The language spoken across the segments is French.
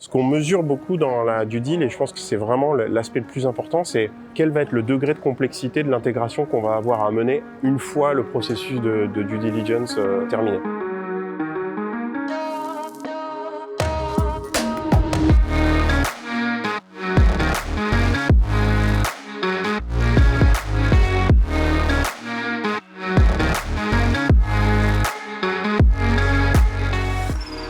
Ce qu'on mesure beaucoup dans la due deal, et je pense que c'est vraiment l'aspect le plus important, c'est quel va être le degré de complexité de l'intégration qu'on va avoir à mener une fois le processus de due diligence terminé.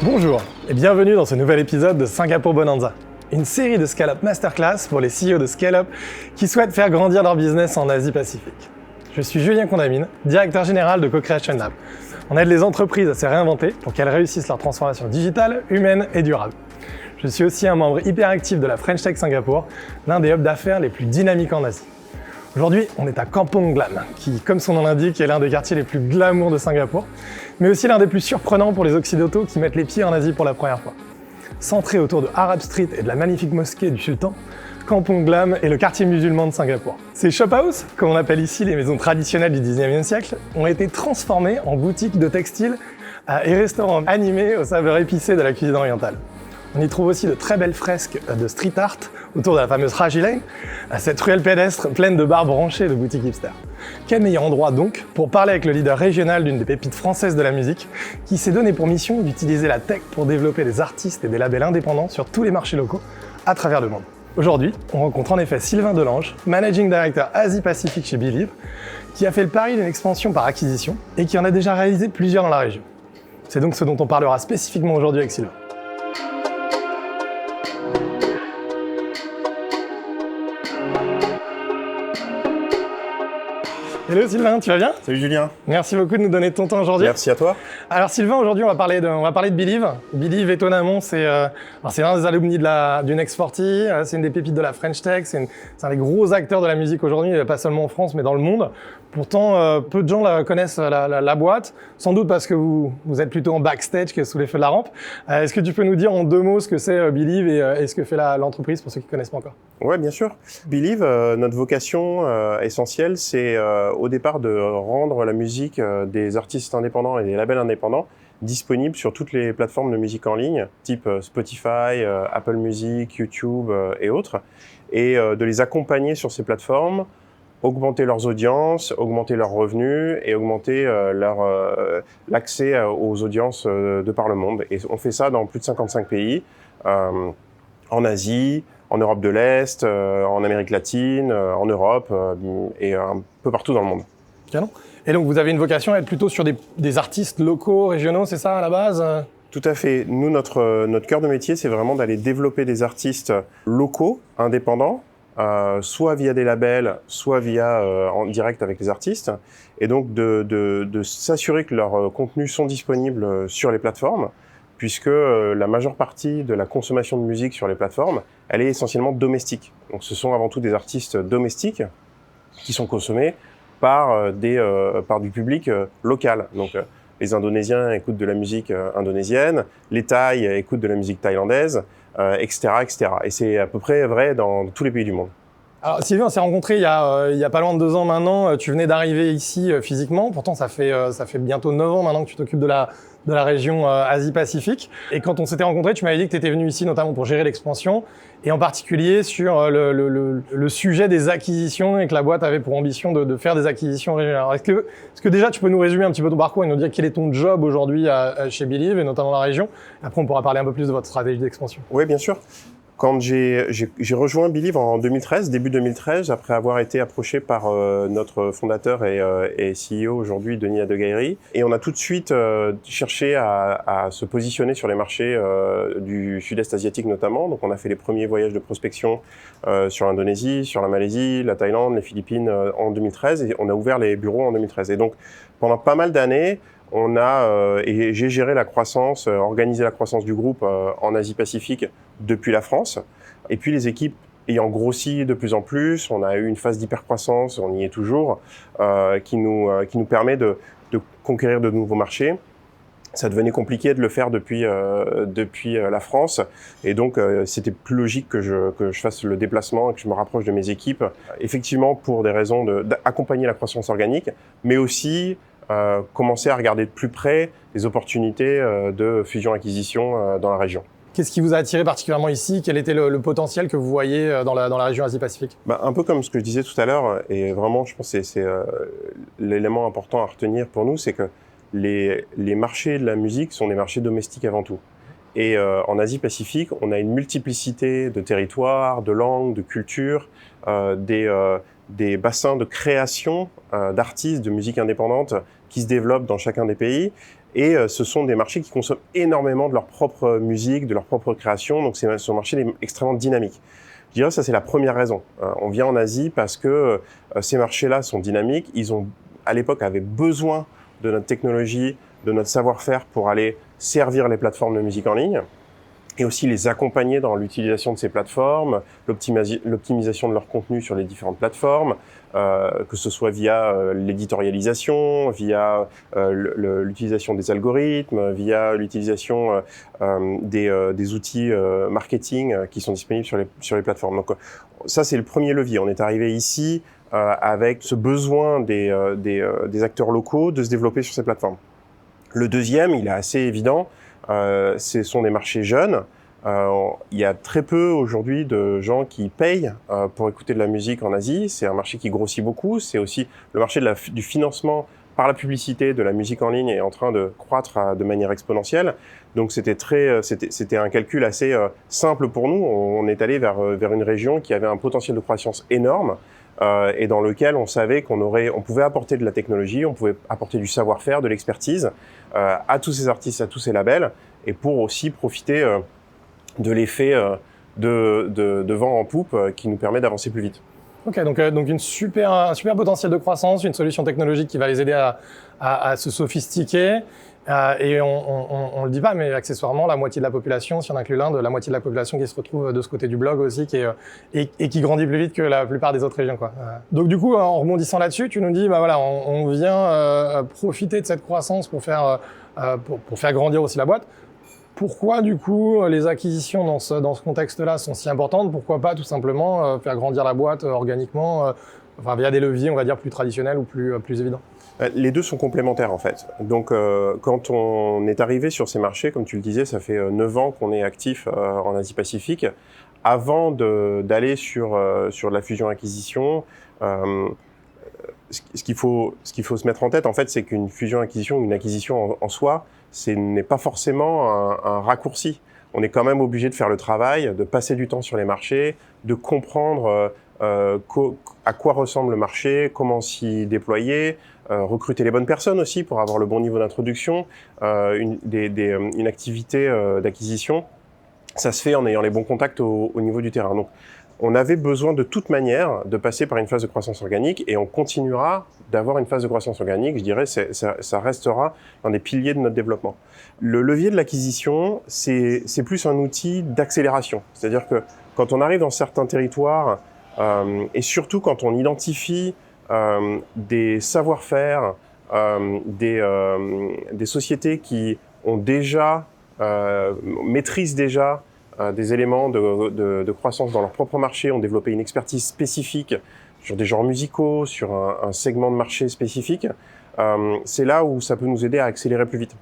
Bonjour et bienvenue dans ce nouvel épisode de Singapour Bonanza, une série de Scale-Up Masterclass pour les CEO de Scale-Up qui souhaitent faire grandir leur business en Asie-Pacifique. Je suis Julien Condamine, directeur général de Co-Creation Lab. On aide les entreprises à se réinventer pour qu'elles réussissent leur transformation digitale, humaine et durable. Je suis aussi un membre hyper actif de la French Tech Singapour, l'un des hubs d'affaires les plus dynamiques en Asie. Aujourd'hui, on est à Kampong Glam, qui, comme son nom l'indique, est l'un des quartiers les plus glamour de Singapour, mais aussi l'un des plus surprenants pour les occidentaux qui mettent les pieds en Asie pour la première fois. Centré autour de Arab Street et de la magnifique mosquée du Sultan, Kampong Glam est le quartier musulman de Singapour. Ces shop house, comme on appelle ici les maisons traditionnelles du 19e siècle, ont été transformées en boutiques de textiles et restaurants animés aux saveurs épicées de la cuisine orientale. On y trouve aussi de très belles fresques de street art autour de la fameuse Haji Lane, cette ruelle pédestre pleine de bars branchés et de boutiques hipsters. Quel meilleur endroit donc pour parler avec le leader régional d'une des pépites françaises de la musique, qui s'est donné pour mission d'utiliser la tech pour développer des artistes et des labels indépendants sur tous les marchés locaux à travers le monde. Aujourd'hui, on rencontre en effet Sylvain Delange, Managing Director Asie-Pacifique chez Believe, qui a fait le pari d'une expansion par acquisition et qui en a déjà réalisé plusieurs dans la région. C'est donc ce dont on parlera spécifiquement aujourd'hui avec Sylvain. Hello Sylvain, tu vas bien? Salut Julien. Merci beaucoup de nous donner ton temps aujourd'hui. Merci à toi. Alors Sylvain, aujourd'hui on va parler de Believe. Believe, étonnamment, c'est l'un des alumni du Next 40, c'est une des pépites de la French Tech, c'est un des gros acteurs de la musique aujourd'hui, pas seulement en France mais dans le monde. Pourtant, peu de gens connaissent la boîte, sans doute parce que vous êtes plutôt en backstage que sous les feux de la rampe. Est-ce que tu peux nous dire en deux mots ce que c'est Believe et ce que fait l'entreprise pour ceux qui ne connaissent pas encore? Ouais, bien sûr. Believe, notre vocation essentielle, c'est au départ de rendre la musique des artistes indépendants et des labels indépendants disponible sur toutes les plateformes de musique en ligne, type Spotify, Apple Music, YouTube et autres, et de les accompagner sur ces plateformes, augmenter leurs audiences, augmenter leurs revenus et augmenter l'accès aux audiences de par le monde. Et on fait ça dans plus de 55 pays, en Asie, en Europe de l'Est, en Amérique latine, en Europe et un peu partout dans le monde. Canon. Et donc vous avez une vocation à être plutôt sur des artistes locaux, régionaux, c'est ça à la base? Tout à fait. Nous, notre cœur de métier, c'est vraiment d'aller développer des artistes locaux, indépendants, soit via des labels, soit via en direct avec les artistes, et donc de s'assurer que leurs contenus sont disponibles sur les plateformes, puisque la majeure partie de la consommation de musique sur les plateformes, elle est essentiellement domestique. Donc ce sont avant tout des artistes domestiques qui sont consommés par du public local. Donc les Indonésiens écoutent de la musique indonésienne, les Thaïs écoutent de la musique thaïlandaise, etc., etc. Et c'est à peu près vrai dans tous les pays du monde. Alors Sylvain, on s'est rencontrés il y a pas loin de 2 ans maintenant. Tu venais d'arriver ici physiquement. Pourtant, ça fait bientôt 9 ans maintenant que tu t'occupes de la région Asie-Pacifique. Et quand on s'était rencontrés, tu m'avais dit que tu étais venu ici notamment pour gérer l'expansion et en particulier sur le sujet des acquisitions et que la boîte avait pour ambition de faire des acquisitions régionales. Alors, est-ce que déjà tu peux nous résumer un petit peu ton parcours et nous dire quel est ton job aujourd'hui chez Believe et notamment dans la région? Après, on pourra parler un peu plus de votre stratégie d'expansion. Oui, bien sûr. Quand j'ai rejoint Believe en 2013, début 2013, après avoir été approché par notre fondateur et CEO aujourd'hui, Denis Adegairi, et on a tout de suite cherché à se positionner sur les marchés du sud-est asiatique notamment. Donc on a fait les premiers voyages de prospection sur l'Indonésie, sur la Malaisie, la Thaïlande, les Philippines en 2013, et on a ouvert les bureaux en 2013. Et donc pendant pas mal d'années, et j'ai géré la croissance, organisé la croissance du groupe en Asie-Pacifique depuis la France. Et puis les équipes ayant grossi de plus en plus, on a eu une phase d'hypercroissance, on y est toujours, qui nous permet de conquérir de nouveaux marchés. Ça devenait compliqué de le faire depuis la France, et donc c'était plus logique que je fasse le déplacement et que je me rapproche de mes équipes, effectivement pour des raisons d'accompagner la croissance organique, mais aussi commencer à regarder de plus près les opportunités de fusion-acquisition dans la région. Qu'est-ce qui vous a attiré particulièrement ici? Quel était le potentiel que vous voyez dans la région Asie-Pacifique? Un peu comme ce que je disais tout à l'heure, et vraiment, je pense que c'est l'élément important à retenir pour nous, c'est que les marchés de la musique sont des marchés domestiques avant tout. Et en Asie-Pacifique, on a une multiplicité de territoires, de langues, de cultures, des bassins de création d'artistes, de musique indépendante qui se développent dans chacun des pays. Et ce sont des marchés qui consomment énormément de leur propre musique, de leur propre création. Donc, c'est un marché extrêmement dynamique. Je dirais que ça, c'est la première raison. On vient en Asie parce que ces marchés-là sont dynamiques. Ils ont, à l'époque, avaient besoin de notre technologie, de notre savoir-faire pour aller servir les plateformes de musique en ligne et aussi les accompagner dans l'utilisation de ces plateformes, l'optimisation de leur contenu sur les différentes plateformes, que ce soit via l'éditorialisation, via l'utilisation des algorithmes, via l'utilisation des outils marketing qui sont disponibles sur les plateformes. Donc ça, c'est le premier levier. On est arrivé ici avec ce besoin des acteurs locaux de se développer sur ces plateformes. Le deuxième, il est assez évident, ce sont des marchés jeunes. Il y a très peu aujourd'hui de gens qui payent pour écouter de la musique en Asie. C'est un marché qui grossit beaucoup. C'est aussi le marché du financement par la publicité de la musique en ligne est en train de croître de manière exponentielle. Donc c'était un calcul assez simple pour nous. On est allé vers une région qui avait un potentiel de croissance énorme. Et dans lequel on savait on pouvait apporter de la technologie, on pouvait apporter du savoir-faire, de l'expertise à tous ces artistes, à tous ces labels, et pour aussi profiter de l'effet de vent en poupe qui nous permet d'avancer plus vite. Ok, donc un super potentiel de croissance, une solution technologique qui va les aider à se sophistiquer. Et on le dit pas, mais accessoirement, la moitié de la population, si on inclut l'Inde, la moitié de la population qui se retrouve de ce côté du blog aussi, et qui grandit plus vite que la plupart des autres régions, quoi. Donc du coup, en rebondissant là-dessus, tu nous dis, voilà, on vient profiter de cette croissance pour faire grandir aussi la boîte. Pourquoi du coup les acquisitions dans ce contexte-là sont si importantes? Pourquoi pas tout simplement faire grandir la boîte organiquement, via des leviers, on va dire, plus traditionnels ou plus évidents? Les deux sont complémentaires en fait. Donc quand on est arrivé sur ces marchés, comme tu le disais, ça fait 9 ans qu'on est actif en Asie-Pacifique. Avant d'aller sur la fusion-acquisition, ce qu'il faut se mettre en tête en fait, c'est qu'une fusion-acquisition ou une acquisition en soi, ce n'est pas forcément un raccourci. On est quand même obligé de faire le travail, de passer du temps sur les marchés, de comprendre à quoi ressemble le marché, comment s'y déployer, recruter les bonnes personnes aussi pour avoir le bon niveau d'introduction, une activité d'acquisition. Ça se fait en ayant les bons contacts au niveau du terrain. Donc, on avait besoin de toute manière de passer par une phase de croissance organique et on continuera d'avoir une phase de croissance organique. Je dirais ça restera un des piliers de notre développement. Le levier de l'acquisition, c'est plus un outil d'accélération. C'est-à-dire que quand on arrive dans certains territoires et surtout quand on identifie des savoir-faire, des sociétés qui ont déjà maîtrisent déjà des éléments de croissance dans leur propre marché, ont développé une expertise spécifique sur des genres musicaux, sur un segment de marché spécifique, c'est là où ça peut nous aider à accélérer plus vite.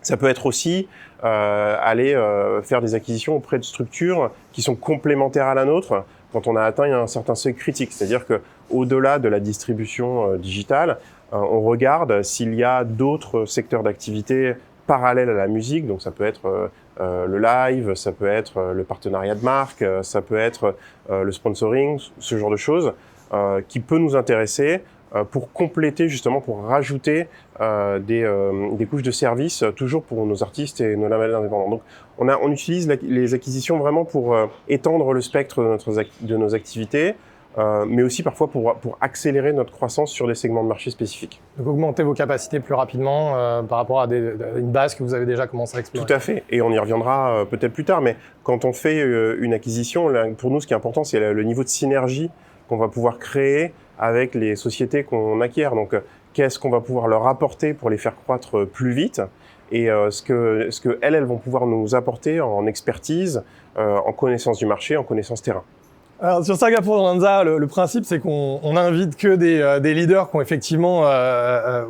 Ça peut être aussi aller faire des acquisitions auprès de structures qui sont complémentaires à la nôtre quand on a atteint un certain seuil critique. C'est-à-dire que au-delà de la distribution digitale, on regarde s'il y a d'autres secteurs d'activité parallèles à la musique. Donc ça peut être le live, ça peut être le partenariat de marque, ça peut être le sponsoring, ce genre de choses qui peut nous intéresser pour compléter justement, pour rajouter des couches de services toujours pour nos artistes et nos labels indépendants. Donc on utilise les acquisitions vraiment pour étendre le spectre de nos activités, mais aussi parfois pour accélérer notre croissance sur des segments de marché spécifiques. Donc augmenter vos capacités plus rapidement par rapport à une base que vous avez déjà commencé à explorer. Tout à fait, et on y reviendra peut-être plus tard, mais quand on fait une acquisition, pour nous ce qui est important, c'est le niveau de synergie qu'on va pouvoir créer avec les sociétés qu'on acquiert. Donc qu'est-ce qu'on va pouvoir leur apporter pour les faire croître plus vite, et ce que elles vont pouvoir nous apporter en expertise, en connaissance du marché, en connaissance terrain. Alors, sur Singapour Bonanza, le principe, c'est qu'on invite que des leaders qui ont effectivement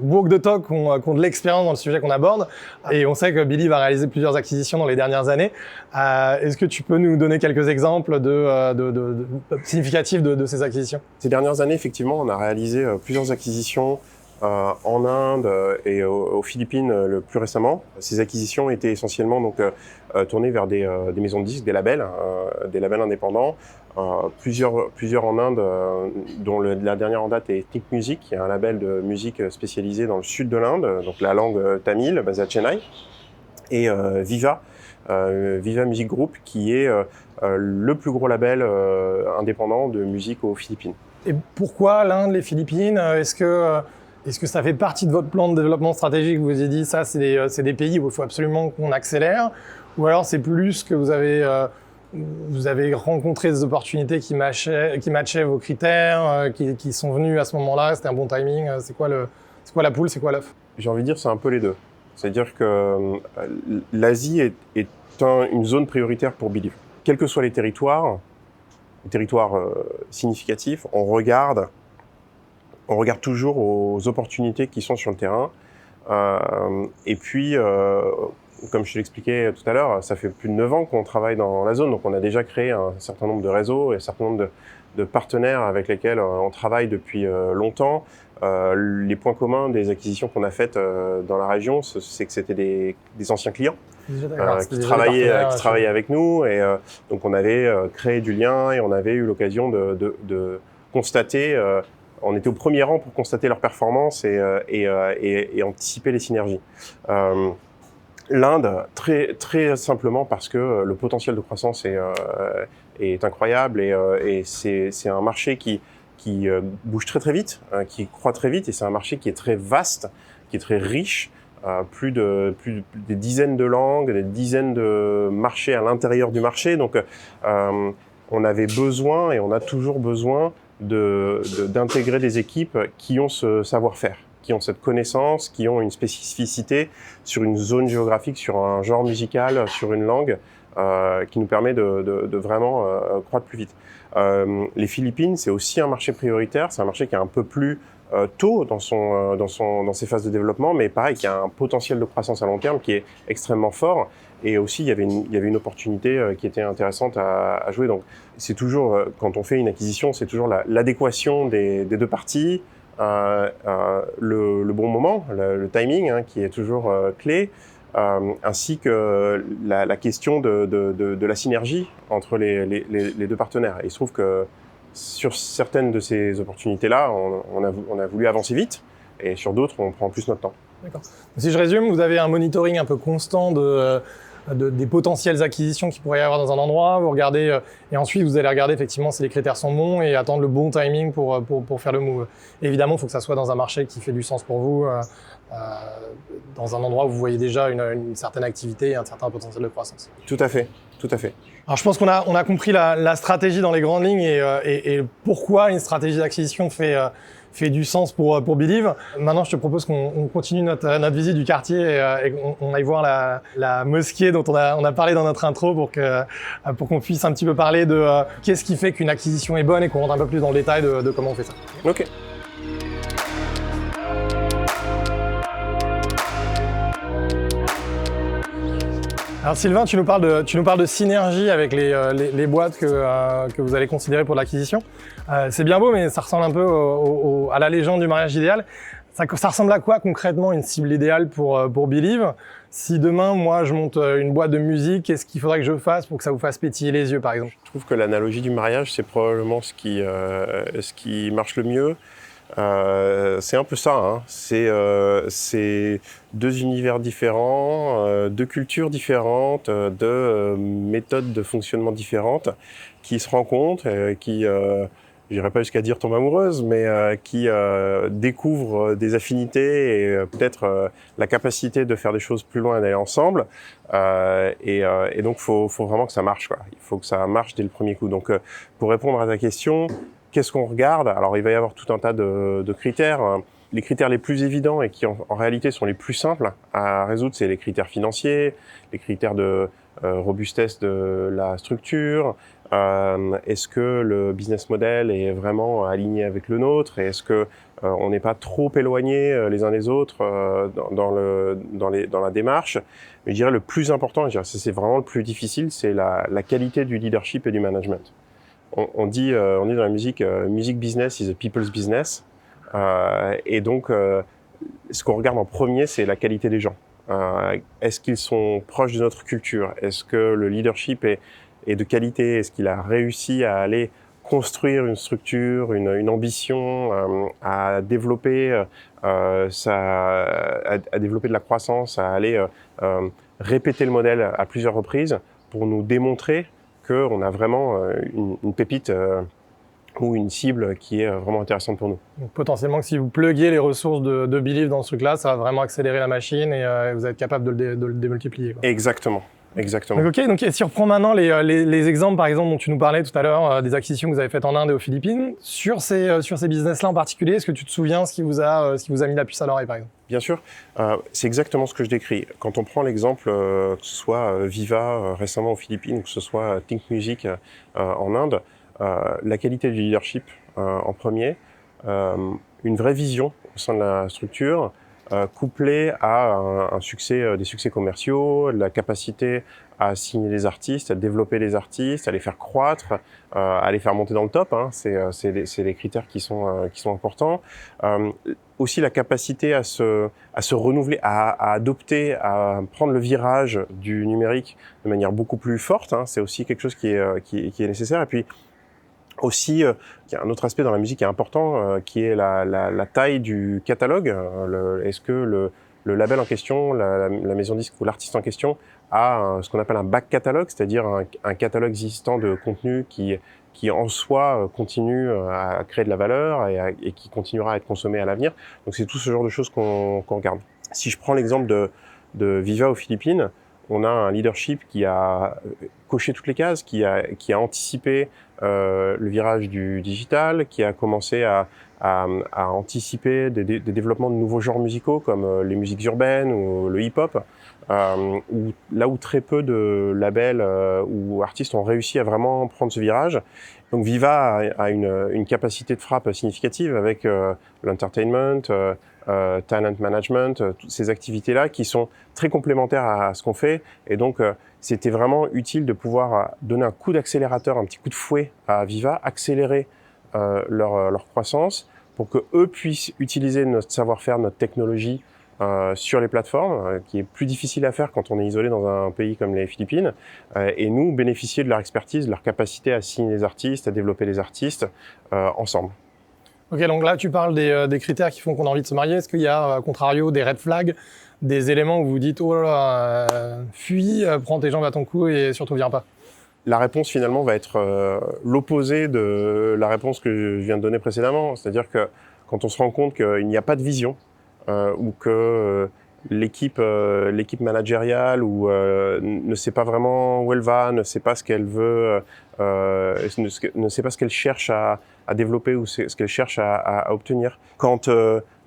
walk the talk, qui ont de l'expérience dans le sujet qu'on aborde. Et on sait que Believe a réalisé plusieurs acquisitions dans les dernières années. Est-ce que tu peux nous donner quelques exemples significatifs de ces acquisitions? Ces dernières années, effectivement, on a réalisé plusieurs acquisitions en Inde et aux Philippines le plus récemment. Ces acquisitions étaient essentiellement donc tournées vers des maisons de disques, des labels indépendants. Plusieurs en Inde, dont la dernière en date est Think Music, qui est un label de musique spécialisé dans le sud de l'Inde, donc la langue tamile, basée à Chennai, et Viva Music Group, qui est le plus gros label indépendant de musique aux Philippines. Et pourquoi l'Inde, les Philippines? Est-ce que ça fait partie de votre plan de développement stratégique? Vous vous avez dit, ça, c'est des pays où il faut absolument qu'on accélère? Ou alors c'est plus que vous avez rencontré des opportunités qui matchaient vos critères, qui sont venues à ce moment-là, c'était un bon timing? C'est quoi la poule, c'est quoi l'œuf? J'ai envie de dire, c'est un peu les deux. C'est-à-dire que l'Asie est une zone prioritaire pour Believe. Quels que soient les territoires significatifs, on regarde toujours aux opportunités qui sont sur le terrain. Et puis, comme je te l'expliquais tout à l'heure, ça fait plus de 9 ans qu'on travaille dans la zone, donc on a déjà créé un certain nombre de réseaux et un certain nombre de partenaires avec lesquels on travaille depuis longtemps. Les points communs des acquisitions qu'on a faites dans la région, c'est que c'était des anciens clients qui travaillaient avec nous, et donc on avait créé du lien et on avait eu l'occasion de constater. On était au premier rang pour constater leurs performances et anticiper les synergies. L'Inde, très simplement parce que le potentiel de croissance est incroyable et c'est un marché qui bouge très vite, qui croît très vite, et c'est un marché qui est très vaste, qui est très riche, plus des dizaines de langues, des dizaines de marchés à l'intérieur du marché. Donc on avait besoin et on a toujours besoin d'intégrer des équipes qui ont ce savoir-faire, qui ont cette connaissance, qui ont une spécificité sur une zone géographique, sur un genre musical, sur une langue, qui nous permet de vraiment croître plus vite. Les Philippines, c'est aussi un marché prioritaire, c'est un marché qui est un peu plus tôt dans ses phases de développement, mais pareil, qui a un potentiel de croissance à long terme qui est extrêmement fort. Et aussi, il y avait une opportunité qui était intéressante à jouer. Donc, c'est toujours, quand on fait une acquisition, c'est toujours l'adéquation des deux parties, le bon moment, le timing, qui est toujours clé, ainsi que la question de la synergie entre les deux partenaires. Et il se trouve que sur certaines de ces opportunités-là, on a voulu avancer vite, et sur d'autres, on prend plus notre temps. D'accord. Si je résume, vous avez un monitoring un peu constant des potentielles acquisitions qu'il pourrait y avoir dans un endroit, vous regardez, et ensuite vous allez regarder effectivement si les critères sont bons et attendre le bon timing pour faire le move. Évidemment, il faut que ça soit dans un marché qui fait du sens pour vous, dans un endroit où vous voyez déjà une certaine activité et un certain potentiel de croissance. Tout à fait. Alors je pense qu'on a compris la stratégie dans les grandes lignes et pourquoi une stratégie d'acquisition fait du sens pour Believe. Maintenant, je te propose qu'on continue notre visite du quartier et qu'on aille voir la mosquée dont on a parlé dans notre intro pour qu'on puisse un petit peu parler de qu'est-ce qui fait qu'une acquisition est bonne et qu'on rentre un peu plus dans le détail de comment on fait ça. Ok. Alors Sylvain, tu nous parles de synergie avec les boîtes que vous allez considérer pour l'acquisition. C'est bien beau, mais ça ressemble un peu à la légende du mariage idéal. Ça ressemble à quoi concrètement une cible idéale pour Believe? Si demain, moi, je monte une boîte de musique, qu'est-ce qu'il faudrait que je fasse pour que ça vous fasse pétiller les yeux, par exemple? Je trouve que l'analogie du mariage, c'est probablement ce qui marche le mieux. C'est un peu ça, c'est deux univers différents, deux cultures différentes, deux méthodes de fonctionnement différentes qui se rencontrent, qui, j'irai pas jusqu'à dire tombe amoureuse, mais qui découvrent des affinités et peut-être la capacité de faire des choses plus loin et d'aller ensemble. Et donc faut vraiment que ça marche, quoi. Il faut que ça marche dès le premier coup. Donc pour répondre à ta question, qu'est-ce qu'on regarde? Alors, il va y avoir tout un tas de critères. Les critères les plus évidents et qui, en réalité, sont les plus simples à résoudre, c'est les critères financiers, les critères de robustesse de la structure, Est-ce que le business model est vraiment aligné avec le nôtre? Et est-ce que on n'est pas trop éloignés les uns des autres dans la démarche? Mais je dirais le plus important, et je dirais c'est vraiment le plus difficile, c'est la qualité du leadership et du management. On dit dans la musique, music business is a people's business. Et donc, ce qu'on regarde en premier, c'est la qualité des gens. Est-ce qu'ils sont proches de notre culture? Est-ce que le leadership est de qualité? Est-ce qu'il a réussi à aller construire une structure, une ambition, à développer à développer de la croissance, à aller répéter le modèle à plusieurs reprises pour nous démontrer qu'on a vraiment une pépite ou une cible qui est vraiment intéressante pour nous. Donc, potentiellement, si vous pluguez les ressources de Believe dans ce truc-là, ça va vraiment accélérer la machine et vous êtes capable de le démultiplier, quoi. Exactement. Exactement. Donc, ok, donc si on reprend maintenant les exemples, par exemple, dont tu nous parlais tout à l'heure, des acquisitions que vous avez faites en Inde et aux Philippines, sur ces business-là en particulier, est-ce que tu te souviens ce qui vous a mis la puce à l'oreille, par exemple? Bien sûr, c'est exactement ce que je décris. Quand on prend l'exemple, que ce soit Viva récemment aux Philippines ou que ce soit Think Music en Inde, la qualité du leadership en premier, une vraie vision au sein de la structure, couplée à un succès, des succès commerciaux, la capacité à signer des artistes, à développer les artistes, à les faire croître, à les faire monter dans le top. Hein, c'est les critères qui sont importants. Aussi la capacité à se renouveler, à adopter, à prendre le virage du numérique de manière beaucoup plus forte. Hein, c'est aussi quelque chose qui est nécessaire. Et puis aussi, il y a un autre aspect dans la musique qui est important, qui est la taille du catalogue. Est-ce que le label en question, la maison disque ou l'artiste en question a ce qu'on appelle un back catalogue, c'est-à-dire un catalogue existant de contenu qui en soi continue à créer de la valeur et qui continuera à être consommé à l'avenir. Donc c'est tout ce genre de choses qu'on regarde. Si je prends l'exemple de Viva aux Philippines, on a un leadership qui a coché toutes les cases, qui a anticipé le virage du digital, qui a commencé à anticiper des développements de nouveaux genres musicaux comme les musiques urbaines ou le hip-hop, là où très peu de labels ou artistes ont réussi à vraiment prendre ce virage. Donc Viva a une capacité de frappe significative avec l'entertainment, talent management, toutes ces activités-là qui sont très complémentaires à ce qu'on fait. Et donc, c'était vraiment utile de pouvoir donner un coup d'accélérateur, un petit coup de fouet à Viva, accélérer leur croissance pour que eux puissent utiliser notre savoir-faire, notre technologie sur les plateformes, qui est plus difficile à faire quand on est isolé dans un pays comme les Philippines, et nous bénéficier de leur expertise, de leur capacité à signer les artistes, à développer les artistes ensemble. Ok, donc là tu parles des critères qui font qu'on a envie de se marier. Est-ce qu'il y a, à contrario, des red flags, des éléments où vous dites oh là là, fuis, prends tes jambes à ton cou et surtout viens pas? La réponse finalement va être l'opposé de la réponse que je viens de donner précédemment. C'est-à-dire que quand on se rend compte qu'il n'y a pas de vision, ou que l'équipe managériale ne sait pas vraiment où elle va, ne sait pas ce qu'elle veut, ne sait pas ce qu'elle cherche à développer ou ce qu'elle cherche à obtenir. Quand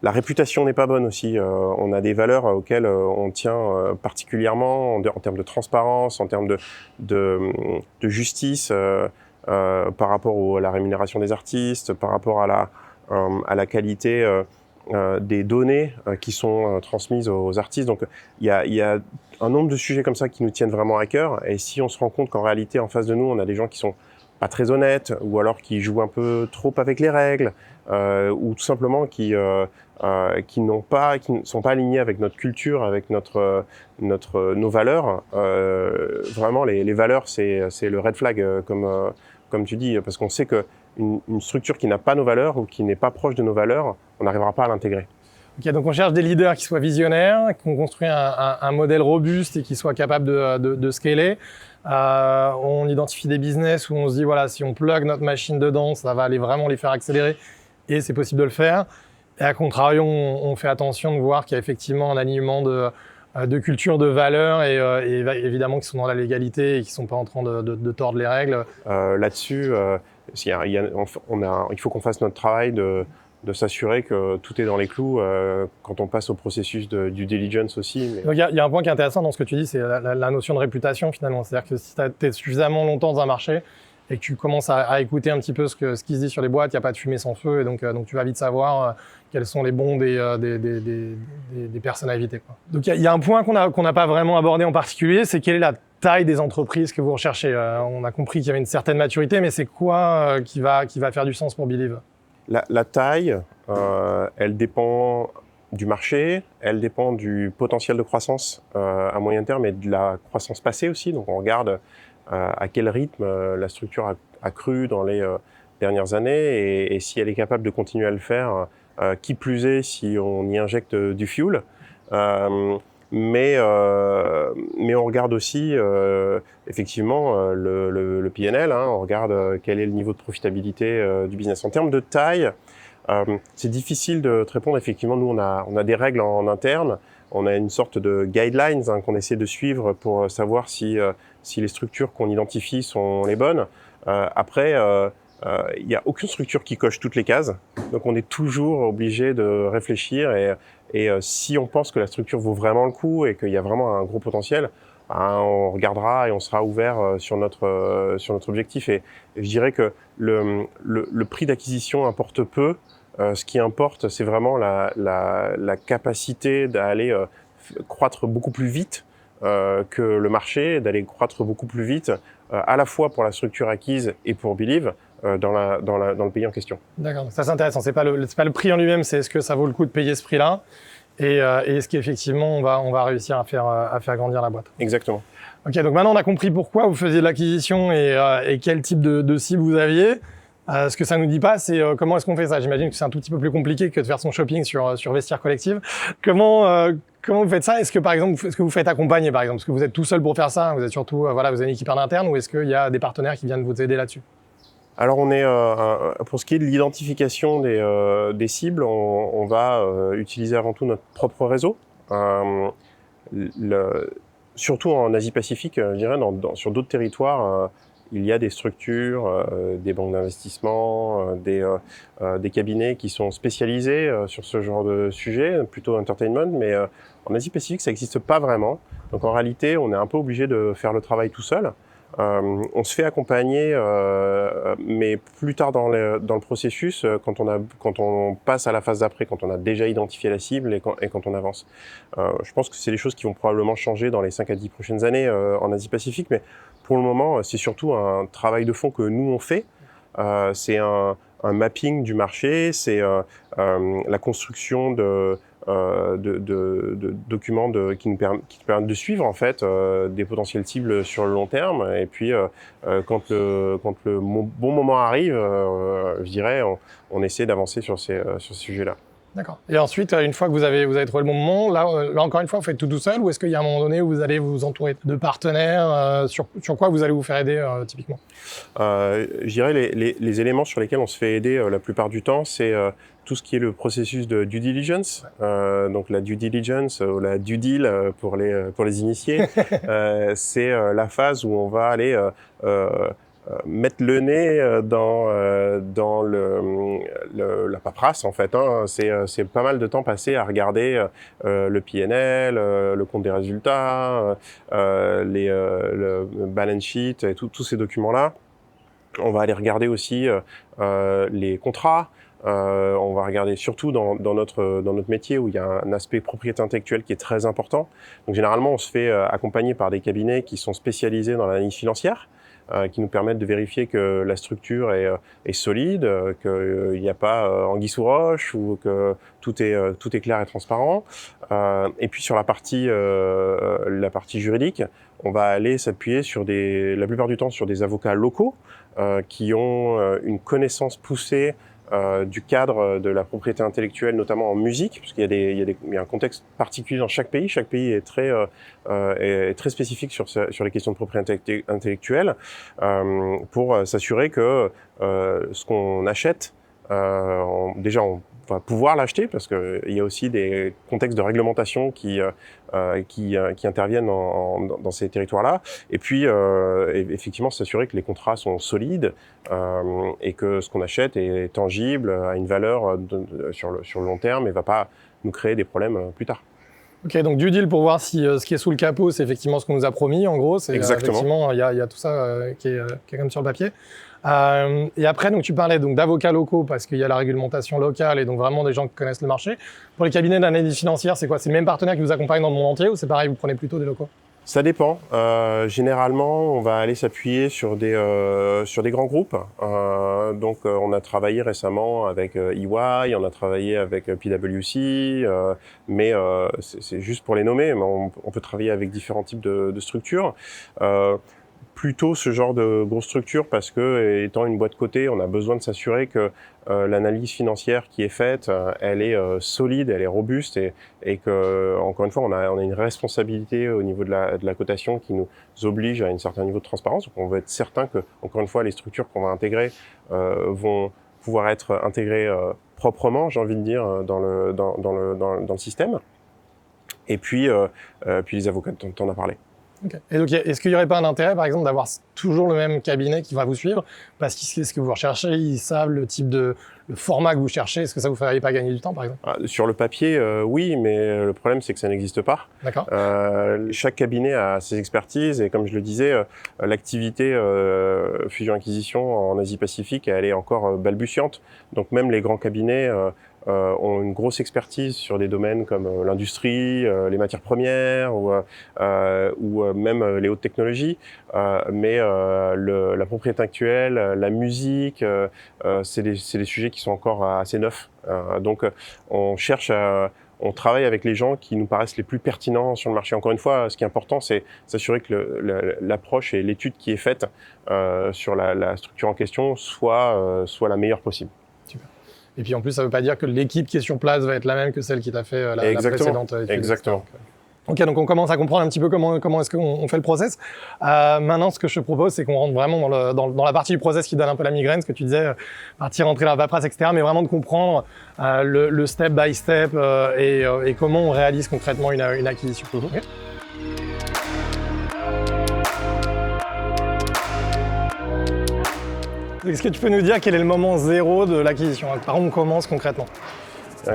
la réputation n'est pas bonne aussi, on a des valeurs auxquelles on tient particulièrement en termes de transparence, en termes de justice, par rapport à la rémunération des artistes, par rapport à la qualité des données qui sont transmises aux artistes. Donc il y a un nombre de sujets comme ça qui nous tiennent vraiment à cœur, et si on se rend compte qu'en réalité en face de nous on a des gens qui sont pas très honnêtes, ou alors qui jouent un peu trop avec les règles, ou tout simplement qui ne sont pas alignés avec notre culture, avec nos valeurs, vraiment les valeurs c'est le red flag, comme tu dis, parce qu'on sait que une structure qui n'a pas nos valeurs ou qui n'est pas proche de nos valeurs, on n'arrivera pas à l'intégrer. Ok, donc on cherche des leaders qui soient visionnaires, qui ont construit un modèle robuste et qui soient capables de scaler. On identifie des business où on se dit, voilà, si on plug notre machine dedans, ça va aller vraiment les faire accélérer et c'est possible de le faire. Et à contrario, on fait attention de voir qu'il y a effectivement un alignement de culture, de valeurs et évidemment qui sont dans la légalité et qui ne sont pas en train de tordre les règles. Là-dessus, il faut qu'on fasse notre travail de s'assurer que tout est dans les clous quand on passe au processus de due diligence aussi. Mais... Donc il y a un point qui est intéressant dans ce que tu dis, c'est la notion de réputation finalement. C'est-à-dire que si tu es suffisamment longtemps dans un marché, et que tu commences à écouter un petit peu ce qui se dit sur les boîtes, il n'y a pas de fumée sans feu, et donc tu vas vite savoir quels sont les bons des personnes à éviter, quoi. Donc il y a un point qu'on n'a pas vraiment abordé en particulier, c'est quelle est la taille des entreprises que vous recherchez. On a compris qu'il y avait une certaine maturité, mais c'est quoi qui va faire du sens pour Believe? La taille, elle dépend du marché, elle dépend du potentiel de croissance à moyen terme et de la croissance passée aussi. Donc on regarde à quel rythme la structure a cru dans les dernières années et si elle est capable de continuer à le faire, qui plus est si on y injecte du fuel. Mais on regarde aussi effectivement le P&L, hein, on regarde quel est le niveau de profitabilité du business. En termes de taille, c'est difficile de te répondre. Effectivement, nous on a des règles en interne, on a une sorte de guidelines qu'on essaie de suivre pour savoir si les structures qu'on identifie sont les bonnes. Après, il n'y a aucune structure qui coche toutes les cases, donc on est toujours obligé de réfléchir et si on pense que la structure vaut vraiment le coup et qu'il y a vraiment un gros potentiel, on regardera et on sera ouvert sur notre objectif. Et je dirais que le prix d'acquisition importe peu. Ce qui importe, c'est vraiment la capacité d'aller croître beaucoup plus vite que le marché, d'aller croître beaucoup plus vite à la fois pour la structure acquise et pour Believe dans le pays en question. D'accord, ça c'est intéressant. C'est pas le prix en lui-même, c'est est-ce que ça vaut le coup de payer ce prix-là et est-ce qu'effectivement on va réussir à faire grandir la boîte. Exactement. Ok, donc maintenant on a compris pourquoi vous faisiez de l'acquisition et quel type de cible vous aviez. Ce que ça nous dit pas, c'est comment est-ce qu'on fait ça. J'imagine que c'est un tout petit peu plus compliqué que de faire son shopping sur Vestiaire Collective. Comment vous faites ça? Est-ce que par exemple, est-ce que vous faites accompagner par exemple? Est-ce que vous êtes tout seul pour faire ça? Vous êtes surtout vous avez une équipe en interne ou est-ce qu'il y a des partenaires qui viennent vous aider là-dessus? Alors on est pour ce qui est de l'identification des cibles, on va utiliser avant tout notre propre réseau. Surtout en Asie-Pacifique, je dirais, sur d'autres territoires, il y a des structures, des banques d'investissement, des cabinets qui sont spécialisés sur ce genre de sujet, plutôt entertainment, mais en Asie-Pacifique, ça n'existe pas vraiment. Donc en réalité, on est un peu obligé de faire le travail tout seul. On se fait accompagner, mais plus tard dans le processus, quand on passe à la phase d'après, quand on a déjà identifié la cible et quand on avance. Je pense que c'est des choses qui vont probablement changer dans les 5 à 10 prochaines années en Asie-Pacifique, mais pour le moment, c'est surtout un travail de fond que nous on fait. C'est un mapping du marché, c'est la construction de documents qui nous permettent de suivre en fait des potentielles cibles sur le long terme. Et puis quand le bon moment arrive, je dirais, on essaie d'avancer sur ces sujets-là. D'accord. Et ensuite, une fois que vous avez trouvé le bon moment, là encore une fois, vous faites tout seul ou est-ce qu'il y a un moment donné où vous allez vous entourer de partenaires sur quoi vous allez vous faire aider typiquement? Je dirais les éléments sur lesquels on se fait aider la plupart du temps, c'est tout ce qui est le processus de due diligence. Donc la due diligence ou la due deal pour les initiés, c'est la phase où on va aller mettre le nez dans la paperasse en fait. Hein. C'est pas mal de temps passé à regarder le P&L, le compte des résultats, le balance sheet et tous ces documents-là. On va aller regarder aussi les contrats. On va regarder surtout dans notre métier où il y a un aspect propriété intellectuelle qui est très important. Donc généralement, on se fait accompagner par des cabinets qui sont spécialisés dans l'analyse financière, qui nous permettent de vérifier que la structure est solide, qu'il n'y a pas anguille sous roche ou que tout est clair et transparent. Et puis sur la partie juridique, on va aller s'appuyer la plupart du temps sur des avocats locaux qui ont une connaissance poussée du cadre de la propriété intellectuelle, notamment en musique, parce qu'il y a un contexte particulier dans chaque pays. Chaque pays est très spécifique sur les questions de propriété intellectuelle, pour s'assurer que ce qu'on achète, déjà on va pouvoir l'acheter, parce qu'il y a aussi des contextes de réglementation qui interviennent dans ces territoires-là. Et puis, effectivement, s'assurer que les contrats sont solides et que ce qu'on achète est tangible, a une valeur sur le long terme et va pas nous créer des problèmes plus tard. Ok, donc due deal pour voir si ce qui est sous le capot, c'est effectivement ce qu'on nous a promis, en gros. C'est, Exactement. effectivement, il y a tout ça qui est comme sur le papier. Et après, donc, tu parlais donc, d'avocats locaux parce qu'il y a la réglementation locale et donc vraiment des gens qui connaissent le marché. Pour les cabinets d'analyse financière, c'est quoi? C'est les mêmes partenaires qui vous accompagnent dans le monde entier ou c'est pareil, vous prenez plutôt des locaux? Ça dépend. Généralement, on va aller s'appuyer sur des grands groupes. Donc, on a travaillé récemment avec EY, on a travaillé avec PwC, mais c'est juste pour les nommer. Mais on peut travailler avec différents types de structures. Plutôt ce genre de grosses structures parce que, étant une boîte cotée, on a besoin de s'assurer que l'analyse financière qui est faite, elle est solide, elle est robuste et que, encore une fois, on a une responsabilité au niveau de la cotation qui nous oblige à un certain niveau de transparence. Donc, on veut être certain que, encore une fois, les structures qu'on va intégrer vont pouvoir être intégrées proprement, j'ai envie de dire, dans le système. Et puis les avocats dont on a parlé. Okay. Et donc, est-ce qu'il n'y aurait pas un intérêt, par exemple, d'avoir toujours le même cabinet qui va vous suivre parce qu'ils savent ce que vous recherchez, ils savent le type le format que vous cherchez, est-ce que ça vous ferait pas gagner du temps, par exemple? Sur le papier, oui, mais le problème, c'est que ça n'existe pas. D'accord. Chaque cabinet a ses expertises et comme je le disais, l'activité fusion-acquisition en Asie-Pacifique, elle est encore balbutiante. Donc même les grands cabinets ont une grosse expertise sur des domaines comme l'industrie, les matières premières ou même les hautes technologies. Mais la propriété actuelle, la musique, c'est des sujets qui sont encore assez neufs. Donc on travaille avec les gens qui nous paraissent les plus pertinents sur le marché. Encore une fois, ce qui est important, c'est s'assurer que l'approche et l'étude qui est faite sur la structure en question soit la meilleure possible. Super. Et puis en plus, ça ne veut pas dire que l'équipe qui est sur place va être la même que celle qui t'a fait la précédente étude. Exactement. Ok, donc on commence à comprendre un petit peu comment est-ce qu'on fait le process. Maintenant, ce que je te propose, c'est qu'on rentre vraiment dans la partie du process qui donne un peu la migraine, ce que tu disais, rentrer dans la paperasse, etc., mais vraiment de comprendre le step by step et comment on réalise concrètement une acquisition. Okay. Est-ce que tu peux nous dire quel est le moment zéro de l'acquisition? Par où on commence concrètement?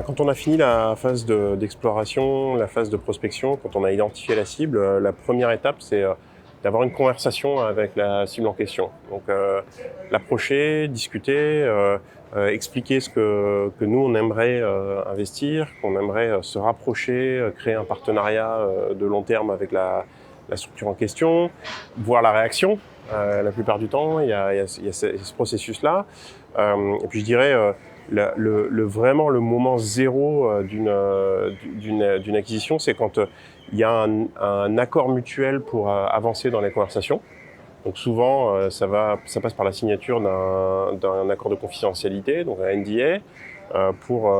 Quand on a fini la phase d'exploration, la phase de prospection, quand on a identifié la cible, la première étape, c'est d'avoir une conversation avec la cible en question. Donc, l'approcher, discuter, expliquer ce que nous, on aimerait investir, qu'on aimerait se rapprocher, créer un partenariat de long terme avec la structure en question, voir la réaction. La plupart du temps, il y a ce processus-là. Et puis, je dirais... vraiment le moment zéro d'une acquisition, c'est quand il y a un accord mutuel pour avancer dans les conversations. Donc souvent, ça passe par la signature d'un accord de confidentialité, donc un NDA, pour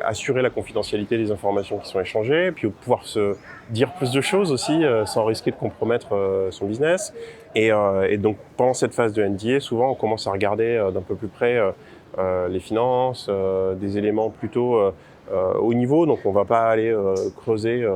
assurer la confidentialité des informations qui sont échangées, puis pouvoir se dire plus de choses aussi, sans risquer de compromettre son business. Et donc pendant cette phase de NDA, souvent on commence à regarder d'un peu plus près les finances, des éléments plutôt haut niveau, donc on va pas aller creuser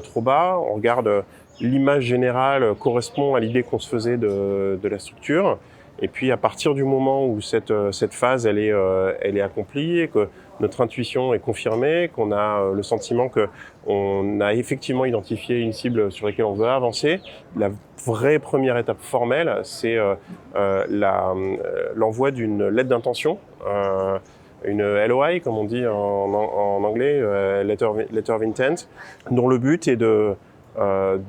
trop bas. On regarde l'image générale correspond à l'idée qu'on se faisait de la structure. Et puis à partir du moment où cette phase elle est accomplie et que notre intuition est confirmée, qu'on a le sentiment que on a effectivement identifié une cible sur laquelle on veut avancer, la vraie première étape formelle, c'est l'envoi d'une lettre d'intention, une LOI comme on dit en anglais, letter of intent, dont le but est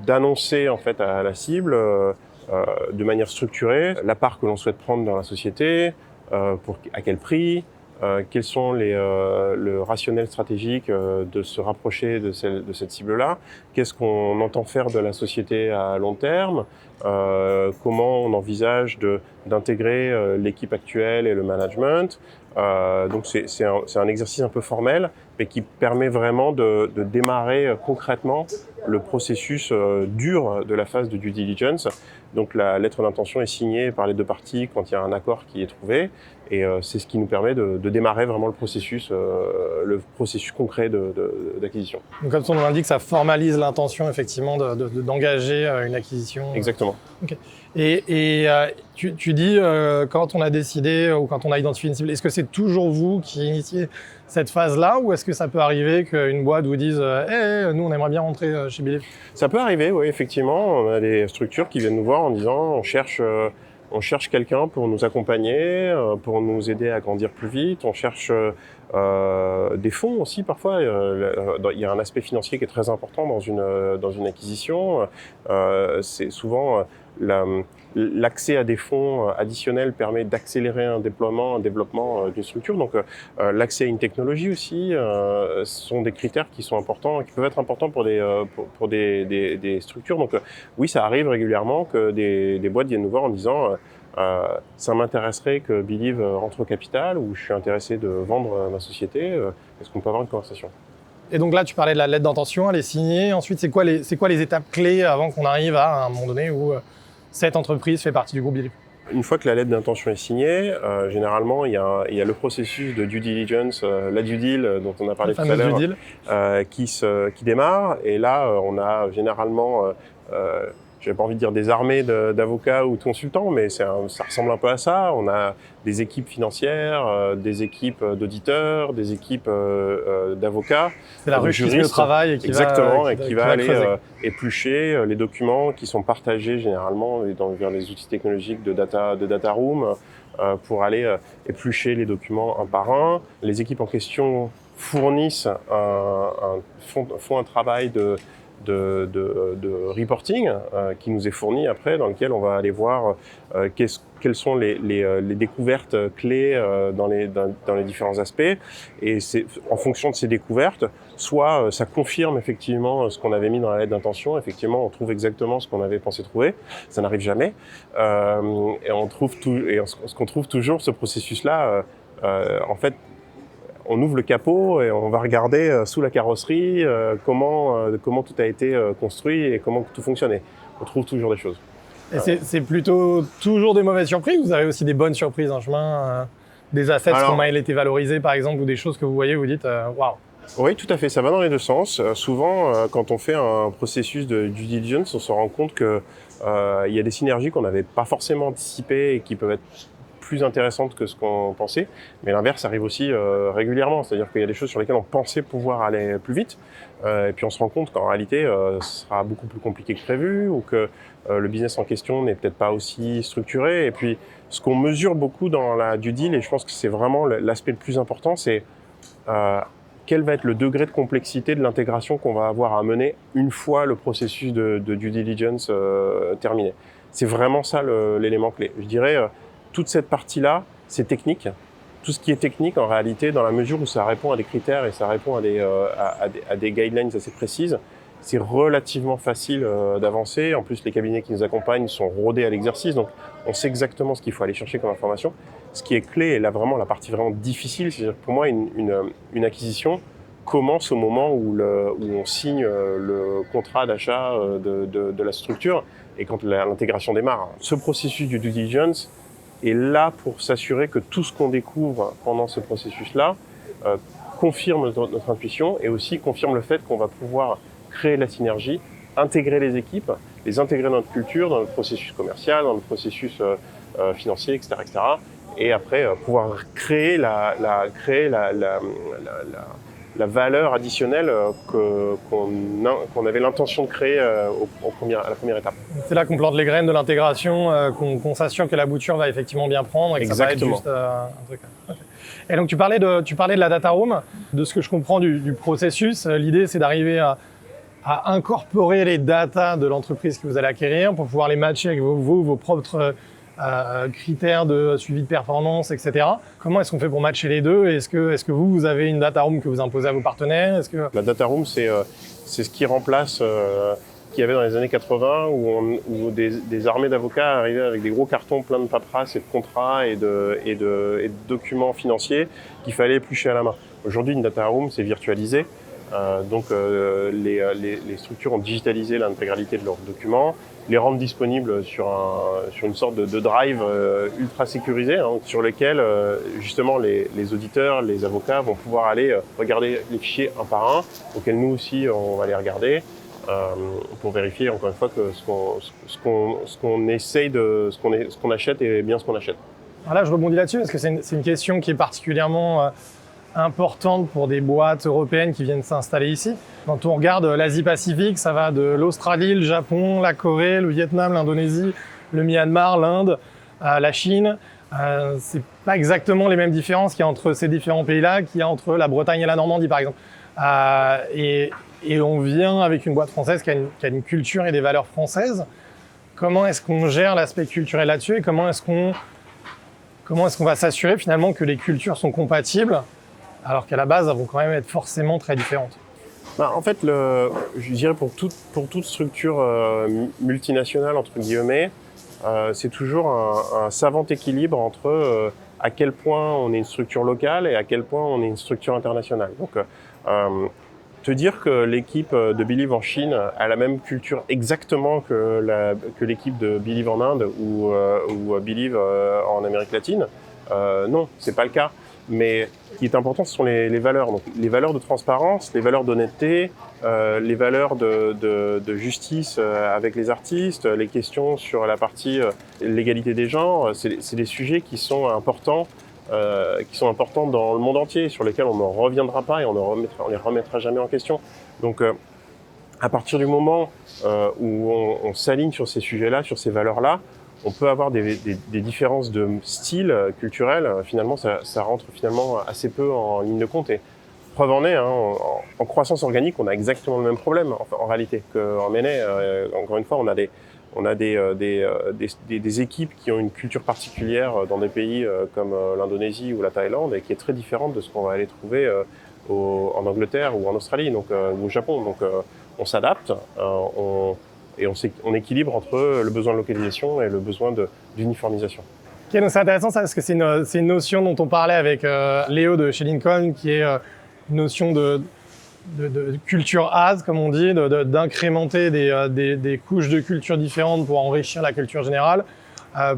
d'annoncer en fait à la cible de manière structurée la part que l'on souhaite prendre dans la société, à quel prix, quels sont le rationnel stratégique de se rapprocher de cette cible-là, qu'est-ce qu'on entend faire de la société à long terme, comment on envisage d'intégrer l'équipe actuelle et le management. Donc c'est un exercice un peu formel, mais qui permet vraiment de démarrer concrètement le processus dur de la phase de due diligence, Donc la lettre d'intention est signée par les deux parties quand il y a un accord qui est trouvé. Et c'est ce qui nous permet de démarrer vraiment le processus concret d'acquisition. Donc comme son nom l'indique, ça formalise l'intention effectivement d'engager une acquisition. Exactement. Ok. Et tu dis quand on a décidé ou quand on a identifié une cible, est-ce que c'est toujours vous qui initiez cette phase-là ou est-ce que ça peut arriver qu'une boîte vous dise nous on aimerait bien rentrer chez Believe? Ça peut arriver, oui, effectivement. On a des structures qui viennent nous voir en disant on cherche quelqu'un pour nous accompagner, pour nous aider à grandir plus vite. On cherche des fonds aussi parfois. Il y a un aspect financier qui est très important dans une acquisition. C'est souvent l'accès à des fonds additionnels permet d'accélérer un développement d'une structure. Donc l'accès à une technologie aussi sont des critères qui sont importants, qui peuvent être importants pour des structures. Donc oui, ça arrive régulièrement que des boîtes viennent nous voir en disant ça m'intéresserait que Believe rentre au capital ou je suis intéressé de vendre ma société. Est-ce qu'on peut avoir une conversation? Et donc là, tu parlais de la lettre d'intention, elle est signée. Ensuite, c'est quoi les étapes clés avant qu'on arrive à un moment donné où cette entreprise fait partie du groupe Believe? Une fois que la lettre d'intention est signée, généralement, il y a le processus de due diligence, la due deal dont on a parlé tout à l'heure, qui démarre. Et là, on a généralement, j'avais pas envie de dire des armées d'avocats ou de consultants, mais ça ressemble un peu à ça. On a des équipes financières, des équipes d'auditeurs, des équipes d'avocats. C'est la ruche qui se met au travail et qui va aller éplucher les documents qui sont partagés généralement vers les outils technologiques de data room pour aller éplucher les documents un par un. Les équipes en question fournissent font un travail de reporting qui nous est fourni après, dans lequel on va aller voir quelles sont les découvertes clés dans les différents aspects. Et c'est en fonction de ces découvertes, soit ça confirme effectivement ce qu'on avait mis dans la lettre d'intention. Effectivement, on trouve exactement ce qu'on avait pensé trouver. Ça n'arrive jamais. Et ce qu'on trouve toujours, ce processus-là, en fait, on ouvre le capot et on va regarder sous la carrosserie comment tout a été construit et comment tout fonctionnait. On trouve toujours des choses. Et c'est plutôt toujours des mauvaises surprises ou vous avez aussi des bonnes surprises en chemin, des assets qui ont mal été valorisés par exemple ou des choses que vous voyez, vous dites waouh. Oui, tout à fait, ça va dans les deux sens. Souvent, quand on fait un processus de due diligence, on se rend compte qu'il y a des synergies qu'on n'avait pas forcément anticipées et qui peuvent être plus intéressantes que ce qu'on pensait, mais l'inverse arrive aussi régulièrement, c'est-à-dire qu'il y a des choses sur lesquelles on pensait pouvoir aller plus vite, et puis on se rend compte qu'en réalité ce sera beaucoup plus compliqué que prévu, ou que le business en question n'est peut-être pas aussi structuré. Et puis ce qu'on mesure beaucoup dans la due deal, et je pense que c'est vraiment l'aspect le plus important, c'est quel va être le degré de complexité de l'intégration qu'on va avoir à mener une fois le processus de due diligence terminé. C'est vraiment ça l'élément clé. Je dirais toute cette partie-là, c'est technique. Tout ce qui est technique, en réalité, dans la mesure où ça répond à des critères et ça répond à des guidelines assez précises, c'est relativement facile d'avancer. En plus, les cabinets qui nous accompagnent sont rodés à l'exercice, donc on sait exactement ce qu'il faut aller chercher comme information. Ce qui est clé, et là vraiment la partie vraiment difficile, c'est-à-dire que pour moi, une acquisition commence au moment où on signe le contrat d'achat de la structure et quand l'intégration démarre. Ce processus du due diligence est là pour s'assurer que tout ce qu'on découvre pendant ce processus-là confirme notre intuition et aussi confirme le fait qu'on va pouvoir créer la synergie, intégrer les équipes, les intégrer dans notre culture, dans notre processus commercial, dans notre processus financier, etc., etc. Et après pouvoir créer la valeur additionnelle qu'on avait l'intention de créer à la première étape. C'est là qu'on plante les graines de l'intégration, qu'on s'assure que la bouture va effectivement bien prendre et que exactement. Ça va être juste un truc. Okay. Et donc tu parlais de la data room, de ce que je comprends du processus. L'idée c'est d'arriver à incorporer les datas de l'entreprise que vous allez acquérir pour pouvoir les matcher avec vos propres critères de suivi de performance, etc. Comment est-ce qu'on fait pour matcher les deux? Est-ce que vous avez une data room que vous imposez à vos partenaires? La data room, c'est ce qui remplace qu'il y avait dans les années 80 où des armées d'avocats arrivaient avec des gros cartons pleins de paperasse et de contrats et de documents financiers qu'il fallait éplucher à la main. Aujourd'hui, une data room, c'est virtualisé. Donc les structures ont digitalisé l'intégralité de leurs documents les rendre disponibles sur une sorte de drive ultra sécurisé, hein, sur lequel justement les auditeurs, les avocats vont pouvoir aller regarder les fichiers un par un, auxquels nous aussi on va les regarder pour vérifier encore une fois que ce qu'on achète est bien ce qu'on achète. Alors là, je rebondis là-dessus parce que c'est une question qui est particulièrement importante pour des boîtes européennes qui viennent s'installer ici. Quand on regarde l'Asie-Pacifique, ça va de l'Australie, le Japon, la Corée, le Vietnam, l'Indonésie, le Myanmar, l'Inde, la Chine. C'est pas exactement les mêmes différences qu'il y a entre ces différents pays-là qu'il y a entre la Bretagne et la Normandie, par exemple. Et on vient avec une boîte française qui a une culture et des valeurs françaises. Comment est-ce qu'on gère l'aspect culturel là-dessus et comment est-ce qu'on va s'assurer finalement que les cultures sont compatibles alors qu'à la base, elles vont quand même être forcément très différentes? En fait, je dirais pour toute structure multinationale, entre guillemets, c'est toujours un savant équilibre entre à quel point on est une structure locale et à quel point on est une structure internationale. Donc, te dire que l'équipe de Believe en Chine a la même culture exactement que l'équipe de Believe en Inde ou Believe en Amérique latine, non, c'est pas le cas. Mais ce qui est important, ce sont les valeurs. Donc, les valeurs de transparence, les valeurs d'honnêteté, les valeurs de justice avec les artistes, les questions sur la partie l'égalité des genres. C'est des sujets qui sont importants dans le monde entier, sur lesquels on ne reviendra pas et on les remettra jamais en question. Donc, à partir du moment où on s'aligne sur ces sujets-là, sur ces valeurs-là, on peut avoir des différences de style culturel. Finalement, ça rentre finalement assez peu en ligne de compte. Et preuve en est, hein, en croissance organique, on a exactement le même problème en réalité qu'en M&A. Encore une fois, on a des équipes qui ont une culture particulière dans des pays comme l'Indonésie ou la Thaïlande et qui est très différente de ce qu'on va aller trouver en Angleterre ou en Australie, donc ou au Japon. Donc on s'adapte, on équilibre entre le besoin de localisation et le besoin d'uniformisation. Ok, donc c'est intéressant ça parce que c'est une notion dont on parlait avec Léo de chez Lincoln, qui est une notion de culture as, comme on dit, d'incrémenter des couches de culture différentes pour enrichir la culture générale,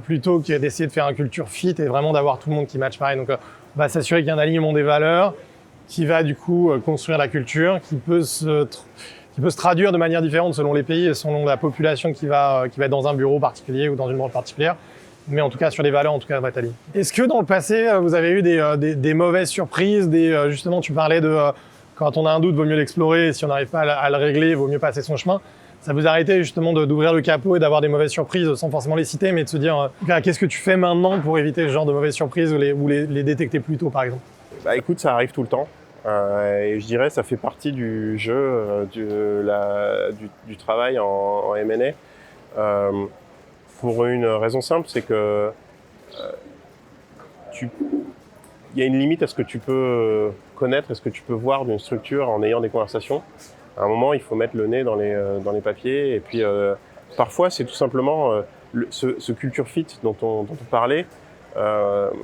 plutôt que d'essayer de faire une culture fit et vraiment d'avoir tout le monde qui match pareil. Donc on va s'assurer qu'il y a un alignement des valeurs qui va du coup construire la culture, qui peut se traduire de manière différente selon les pays et selon la population qui va être dans un bureau particulier ou dans une branche particulière. Mais en tout cas, sur les valeurs, en tout cas, va être aligné. Est-ce que dans le passé, vous avez eu des mauvaises surprises, justement, tu parlais de quand on a un doute, vaut mieux l'explorer, et si on n'arrive pas à le régler, vaut mieux passer son chemin. Ça vous a arrêté justement d'ouvrir le capot et d'avoir des mauvaises surprises, sans forcément les citer, mais de se dire qu'est-ce que tu fais maintenant pour éviter ce genre de mauvaises surprises ou les détecter plus tôt, par exemple? Bah écoute, ça arrive tout le temps. Et je dirais ça fait partie du jeu du travail en M&A. Pour une raison simple, c'est que il y a une limite à ce que tu peux connaître et ce que tu peux voir d'une structure en ayant des conversations. À un moment, il faut mettre le nez dans les papiers. Et puis, parfois, c'est tout simplement ce culture fit dont on parlait,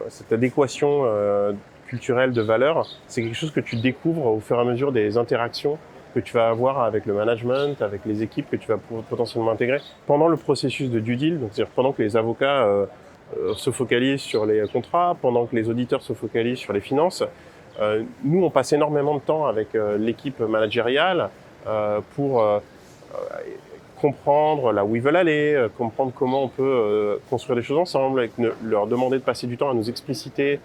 cette adéquation culturelle de valeurs. C'est quelque chose que tu découvres au fur et à mesure des interactions que tu vas avoir avec le management, avec les équipes que tu vas potentiellement intégrer. Pendant le processus de due deal, donc c'est-à-dire pendant que les avocats se focalisent sur les contrats, pendant que les auditeurs se focalisent sur les finances, nous, on passe énormément de temps avec l'équipe managériale pour comprendre là où ils veulent aller, comprendre comment on peut construire des choses ensemble, et leur demander de passer du temps à nous expliciter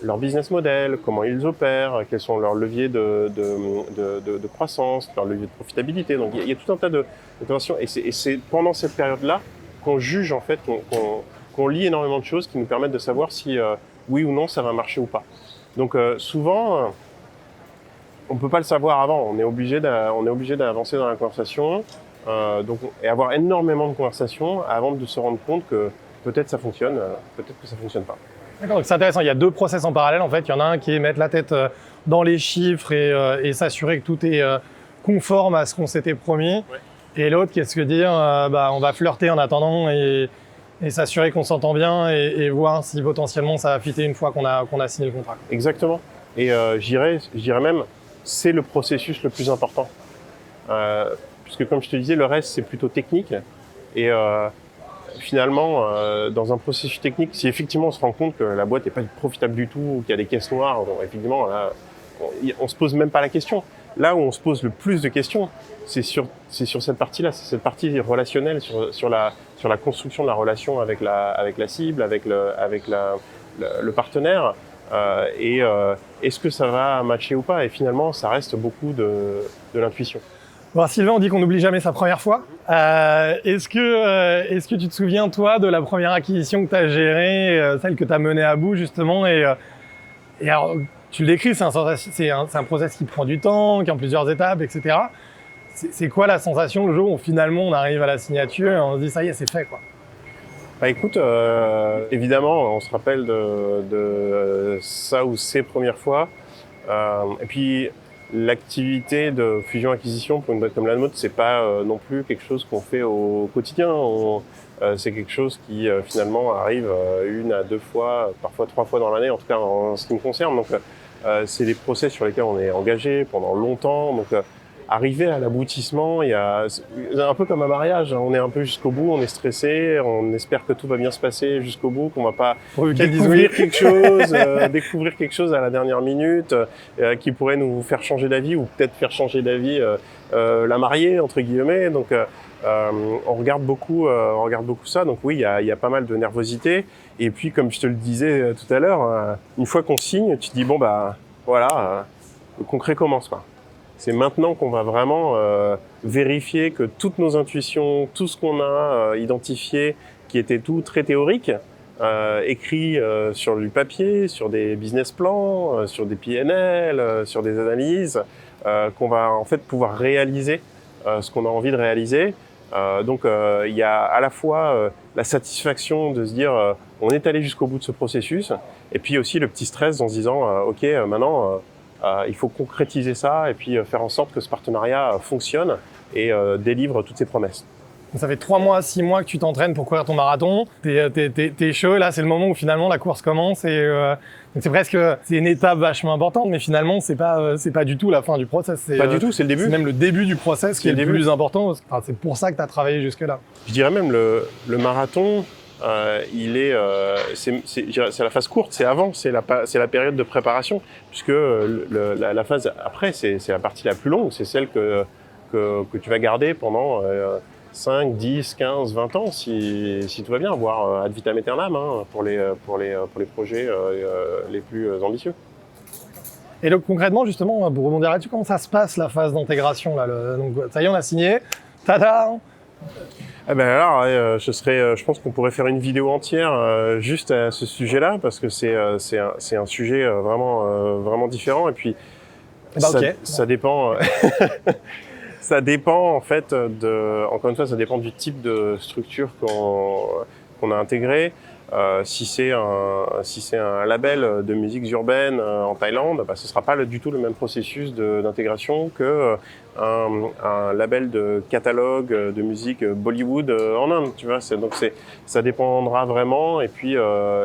leur business model, comment ils opèrent, quels sont leurs leviers de croissance, leurs leviers de profitabilité. Donc il y a tout un tas d'interventions et c'est pendant cette période-là qu'on juge en fait, qu'on lit énormément de choses qui nous permettent de savoir si oui ou non ça va marcher ou pas. Donc souvent on peut pas le savoir avant, on est obligé d'avancer dans la conversation et avoir énormément de conversations avant de se rendre compte que peut-être ça fonctionne, peut-être que ça fonctionne pas. D'accord, donc c'est intéressant, il y a deux process en parallèle en fait. Il y en a un qui est mettre la tête dans les chiffres et s'assurer que tout est conforme à ce qu'on s'était promis. Ouais. Et l'autre qui est de se dire on va flirter en attendant et s'assurer qu'on s'entend bien et voir si potentiellement ça va fitter une fois qu'on a signé le contrat. Exactement. Et je dirais même, c'est le processus le plus important. Puisque comme je te disais, le reste c'est plutôt technique. Et finalement, dans un processus technique, si effectivement on se rend compte que la boîte n'est pas profitable du tout, ou qu'il y a des caisses noires, bon, effectivement, là, on se pose même pas la question. Là où on se pose le plus de questions, c'est sur cette partie-là, c'est cette partie relationnelle, sur la construction de la relation avec la cible, avec le partenaire, est-ce que ça va matcher ou pas. Et finalement, ça reste beaucoup de l'intuition. Bon, Sylvain, on dit qu'on n'oublie jamais sa première fois. Est-ce que tu te souviens, toi, de la première acquisition que tu as gérée, celle que tu as menée à bout, justement, et alors, tu le décris, c'est un process qui prend du temps, qui est en plusieurs étapes, etc. C'est quoi la sensation le jour où finalement on arrive à la signature et on se dit ça y est, c'est fait, quoi? Bah écoute, évidemment, on se rappelle de ça ou ces premières fois. Et puis, l'activité de fusion-acquisition pour une boîte comme la nôtre, c'est pas non plus quelque chose qu'on fait au quotidien. C'est quelque chose qui finalement arrive 1 à 2 fois, parfois 3 fois dans l'année, en tout cas en ce qui me concerne. Donc, c'est des process sur lesquels on est engagé pendant longtemps. Donc, arriver à l'aboutissement, c'est un peu comme un mariage, hein. On est un peu jusqu'au bout, on est stressé, on espère que tout va bien se passer jusqu'au bout, qu'on va pas découvrir quelque chose à la dernière minute, qui pourrait nous faire changer d'avis ou peut-être faire changer d'avis la mariée entre guillemets. Donc on regarde beaucoup ça. Donc oui, il y a pas mal de nervosité. Et puis comme je te le disais tout à l'heure, une fois qu'on signe, tu te dis bon bah voilà, le concret commence, quoi. C'est maintenant qu'on va vraiment vérifier que toutes nos intuitions, tout ce qu'on a identifié, qui était tout très théorique, écrit sur du papier, sur des business plans, sur des PNL, sur des analyses, qu'on va en fait pouvoir réaliser ce qu'on a envie de réaliser. Donc il y a à la fois la satisfaction de se dire on est allé jusqu'au bout de ce processus, et puis aussi le petit stress en se disant ok, maintenant il faut concrétiser ça et puis faire en sorte que ce partenariat fonctionne et délivre toutes ses promesses. Ça fait 3 mois, 6 mois que tu t'entraînes pour courir ton marathon. T'es chaud, là c'est le moment où finalement la course commence et c'est une étape vachement importante, mais finalement c'est pas du tout la fin du process. Pas du tout, c'est le début. C'est même le début du process qui est le plus important. Enfin, c'est pour ça que tu as travaillé jusque là. Je dirais même le marathon. C'est la phase courte, c'est avant, c'est la période de préparation, puisque la phase après, c'est la partie la plus longue, c'est celle que tu vas garder pendant 5, 10, 15, 20 ans, si tout va bien, voire ad vitam aeternam, hein, pour les projets les plus ambitieux. Et donc concrètement, justement, pour rebondir là-dessus, comment ça se passe la phase d'intégration là, donc ça y est, on a signé, tada. Eh ben alors, je pense qu'on pourrait faire une vidéo entière juste à ce sujet-là, parce que c'est un sujet vraiment différent. Et puis ça dépend. Ça dépend en fait encore une fois, ça dépend du type de structure qu'on a intégré. Si c'est un label de musique urbaine en Thaïlande, bah, ce sera pas du tout le même processus d'intégration que un label de catalogue de musique Bollywood en Inde, tu vois. Ça dépendra vraiment. Et puis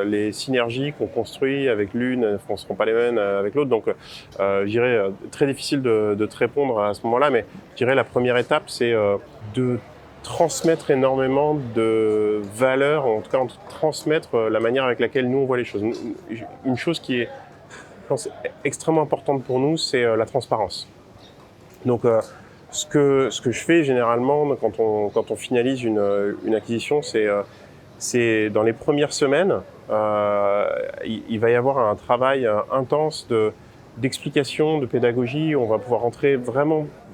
les synergies qu'on construit avec l'une ne seront pas les mêmes avec l'autre. Donc je dirais très difficile de te répondre à ce moment-là, mais je dirais la première étape, c'est de transmettre énormément de valeur, en tout cas transmettre la manière avec laquelle nous on voit les choses. Une chose qui est, je pense, extrêmement importante pour nous, c'est la transparence. Donc ce que je fais généralement quand on finalise une acquisition, c'est dans les premières semaines, il va y avoir un travail intense d'explication, de pédagogie. On va pouvoir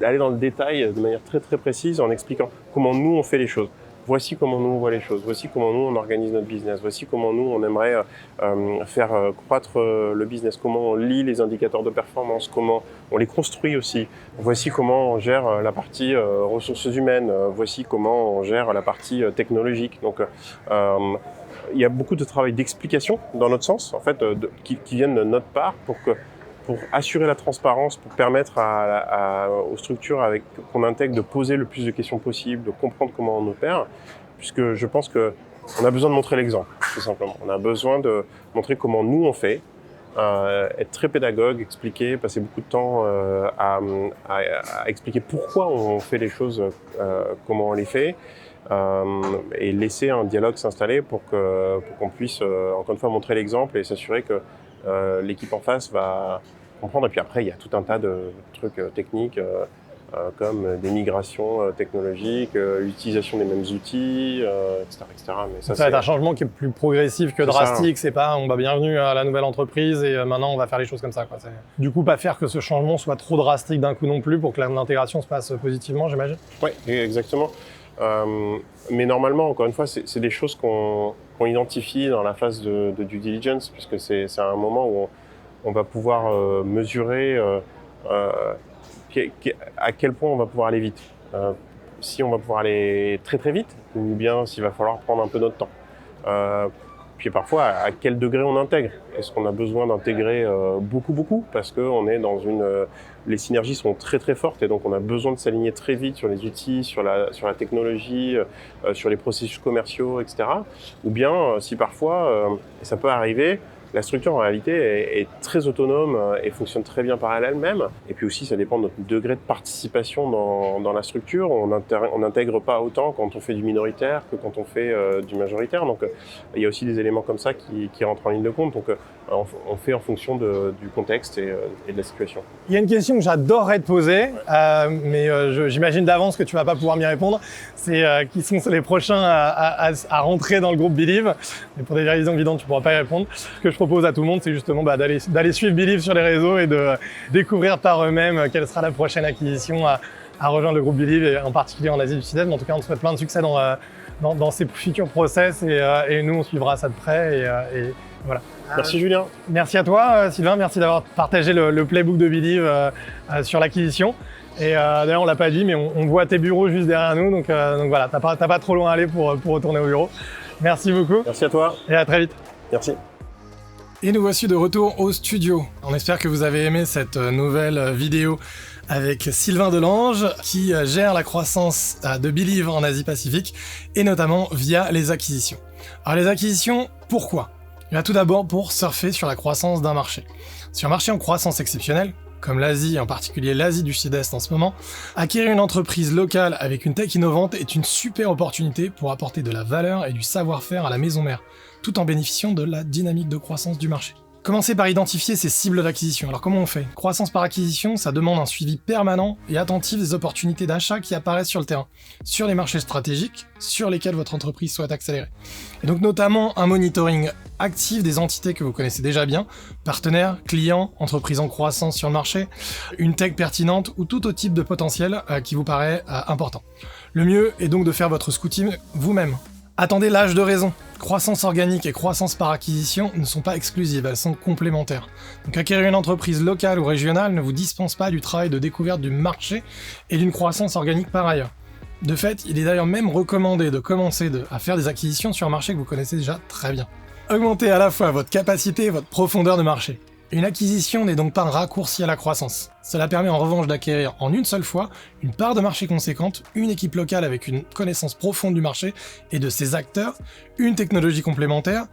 aller dans le détail de manière très très précise en expliquant comment nous on fait les choses. Voici comment nous on voit les choses, voici comment nous on organise notre business, voici comment nous on aimerait faire croître le business, comment on lit les indicateurs de performance, comment on les construit aussi, voici comment on gère la partie ressources humaines, voici comment on gère la partie technologique. Donc il y a beaucoup de travail d'explication dans notre sens, en fait, qui viennent de notre part pour assurer la transparence, pour permettre aux structures qu'on intègre de poser le plus de questions possible, de comprendre comment on opère, puisque je pense qu'on a besoin de montrer l'exemple, tout simplement. On a besoin de montrer comment nous on fait, être très pédagogue, expliquer, passer beaucoup de temps à expliquer pourquoi on fait les choses, comment on les fait, et laisser un dialogue s'installer pour qu'on puisse, encore une fois, montrer l'exemple et s'assurer que l'équipe en face va comprendre. Et puis après, il y a tout un tas de trucs techniques, comme des migrations technologiques, l'utilisation des mêmes outils, etc., etc. Mais Ça va être un changement qui est plus progressif que drastique. C'est pas on va bienvenue à la nouvelle entreprise et maintenant on va faire les choses comme ça, quoi. Du coup, pas faire que ce changement soit trop drastique d'un coup non plus pour que l'intégration se passe positivement, j'imagine. Oui, exactement. Mais normalement, encore une fois, c'est des choses qu'on identifie dans la phase de due diligence, puisque c'est un moment où on va pouvoir mesurer à quel point on va pouvoir aller vite. Si on va pouvoir aller très très vite, ou bien s'il va falloir prendre un peu notre temps. Puis parfois, à quel degré on intègre. Est-ce qu'on a besoin d'intégrer beaucoup, parce que on est dans les synergies sont très très fortes et donc on a besoin de s'aligner très vite sur les outils, sur la technologie, sur les processus commerciaux, etc. Ou bien si parfois, et ça peut arriver, la structure en réalité est très autonome et fonctionne très bien par elle-même. Et puis aussi, ça dépend de notre degré de participation dans la structure. On n'intègre pas autant quand on fait du minoritaire que quand on fait du majoritaire. Donc il y a aussi des éléments comme ça qui rentrent en ligne de compte. Donc on fait en fonction du contexte et de la situation. Il y a une question que j'adorerais te poser, mais j'imagine d'avance que tu vas pas pouvoir m'y répondre. C'est qui sont les prochains à rentrer dans le groupe Believe. Mais pour des raisons évidentes, tu pourras pas y répondre. Ce que je propose à tout le monde, c'est justement d'aller suivre Believe sur les réseaux et de découvrir par eux-mêmes quelle sera la prochaine acquisition à rejoindre le groupe Believe, et en particulier en Asie du Sud-Est. Mais en tout cas, on te souhaite plein de succès dans ces futurs process et nous, on suivra ça de près. Et voilà. Merci Julien. Merci à toi Sylvain, merci d'avoir partagé le playbook de Believe sur l'acquisition. Et d'ailleurs on l'a pas dit, mais on voit tes bureaux juste derrière nous, donc voilà, t'as pas trop loin à aller pour retourner au bureau. Merci beaucoup. Merci à toi. Et à très vite. Merci. Et nous voici de retour au studio. On espère que vous avez aimé cette nouvelle vidéo avec Sylvain Delange qui gère la croissance de Believe en Asie-Pacifique et notamment via les acquisitions. Alors les acquisitions, pourquoi ? Il y a tout d'abord pour surfer sur la croissance d'un marché. Sur un marché en croissance exceptionnelle, comme l'Asie, en particulier l'Asie du Sud-Est en ce moment, acquérir une entreprise locale avec une tech innovante est une super opportunité pour apporter de la valeur et du savoir-faire à la maison mère, tout en bénéficiant de la dynamique de croissance du marché. Commencez par identifier ces cibles d'acquisition. Alors comment on fait ? Croissance par acquisition, ça demande un suivi permanent et attentif des opportunités d'achat qui apparaissent sur le terrain, sur les marchés stratégiques sur lesquels votre entreprise souhaite accélérer. Et donc notamment un monitoring actif des entités que vous connaissez déjà bien, partenaires, clients, entreprises en croissance sur le marché, une tech pertinente ou tout autre type de potentiel qui vous paraît important. Le mieux est donc de faire votre scouting vous-même. Attendez l'âge de raison. Croissance organique et croissance par acquisition ne sont pas exclusives, elles sont complémentaires. Donc acquérir une entreprise locale ou régionale ne vous dispense pas du travail de découverte du marché et d'une croissance organique par ailleurs. De fait, il est d'ailleurs même recommandé de commencer à faire des acquisitions sur un marché que vous connaissez déjà très bien. Augmentez à la fois votre capacité et votre profondeur de marché. Une acquisition n'est donc pas un raccourci à la croissance. Cela permet en revanche d'acquérir en une seule fois une part de marché conséquente, une équipe locale avec une connaissance profonde du marché et de ses acteurs, une technologie complémentaire,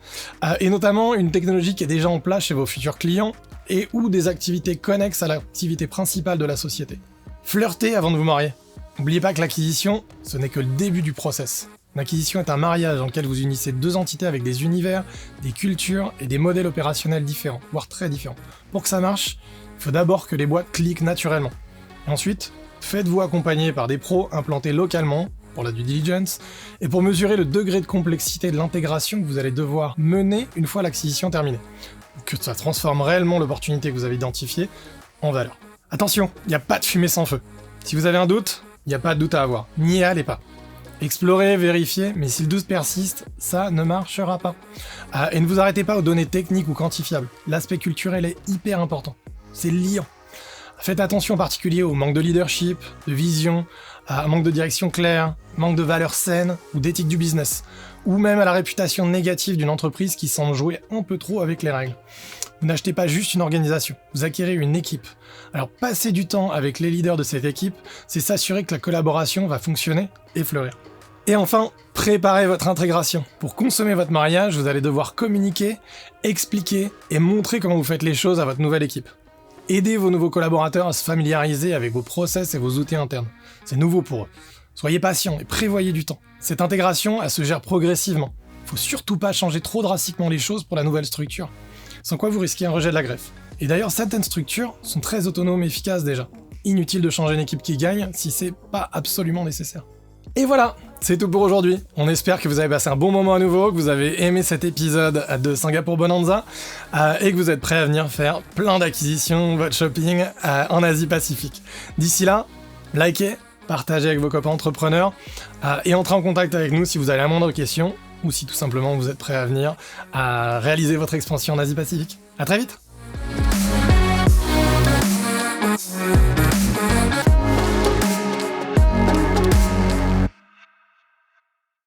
et notamment une technologie qui est déjà en place chez vos futurs clients et ou des activités connexes à l'activité principale de la société. Flirtez avant de vous marier. N'oubliez pas que l'acquisition, ce n'est que le début du process. L'acquisition est un mariage dans lequel vous unissez deux entités avec des univers, des cultures et des modèles opérationnels différents, voire très différents. Pour que ça marche, il faut d'abord que les boîtes cliquent naturellement. Et ensuite, faites-vous accompagner par des pros implantés localement, pour la due diligence, et pour mesurer le degré de complexité de l'intégration que vous allez devoir mener une fois l'acquisition terminée. Que ça transforme réellement l'opportunité que vous avez identifiée en valeur. Attention, il n'y a pas de fumée sans feu. Si vous avez un doute, il n'y a pas de doute à avoir. N'y allez pas. Explorez, vérifiez, mais si le doute persiste, ça ne marchera pas. Et ne vous arrêtez pas aux données techniques ou quantifiables. L'aspect culturel est hyper important. C'est liant. Faites attention en particulier au manque de leadership, de vision, à un manque de direction claire, manque de valeurs saines ou d'éthique du business, ou même à la réputation négative d'une entreprise qui semble jouer un peu trop avec les règles. Vous n'achetez pas juste une organisation, vous acquérez une équipe. Alors passer du temps avec les leaders de cette équipe, c'est s'assurer que la collaboration va fonctionner et fleurir. Et enfin, préparez votre intégration. Pour consommer votre mariage, vous allez devoir communiquer, expliquer et montrer comment vous faites les choses à votre nouvelle équipe. Aidez vos nouveaux collaborateurs à se familiariser avec vos process et vos outils internes. C'est nouveau pour eux. Soyez patients et prévoyez du temps. Cette intégration, elle se gère progressivement. Faut surtout pas changer trop drastiquement les choses pour la nouvelle structure, sans quoi vous risquez un rejet de la greffe. Et d'ailleurs, certaines structures sont très autonomes et efficaces déjà. Inutile de changer une équipe qui gagne si c'est pas absolument nécessaire. Et voilà, c'est tout pour aujourd'hui. On espère que vous avez passé un bon moment à nouveau, que vous avez aimé cet épisode de Singapour Bonanza et que vous êtes prêts à venir faire plein d'acquisitions, votre shopping en Asie-Pacifique. D'ici là, likez, partagez avec vos copains entrepreneurs et entrez en contact avec nous si vous avez la moindre question ou si tout simplement vous êtes prêts à venir réaliser votre expansion en Asie-Pacifique. À très vite!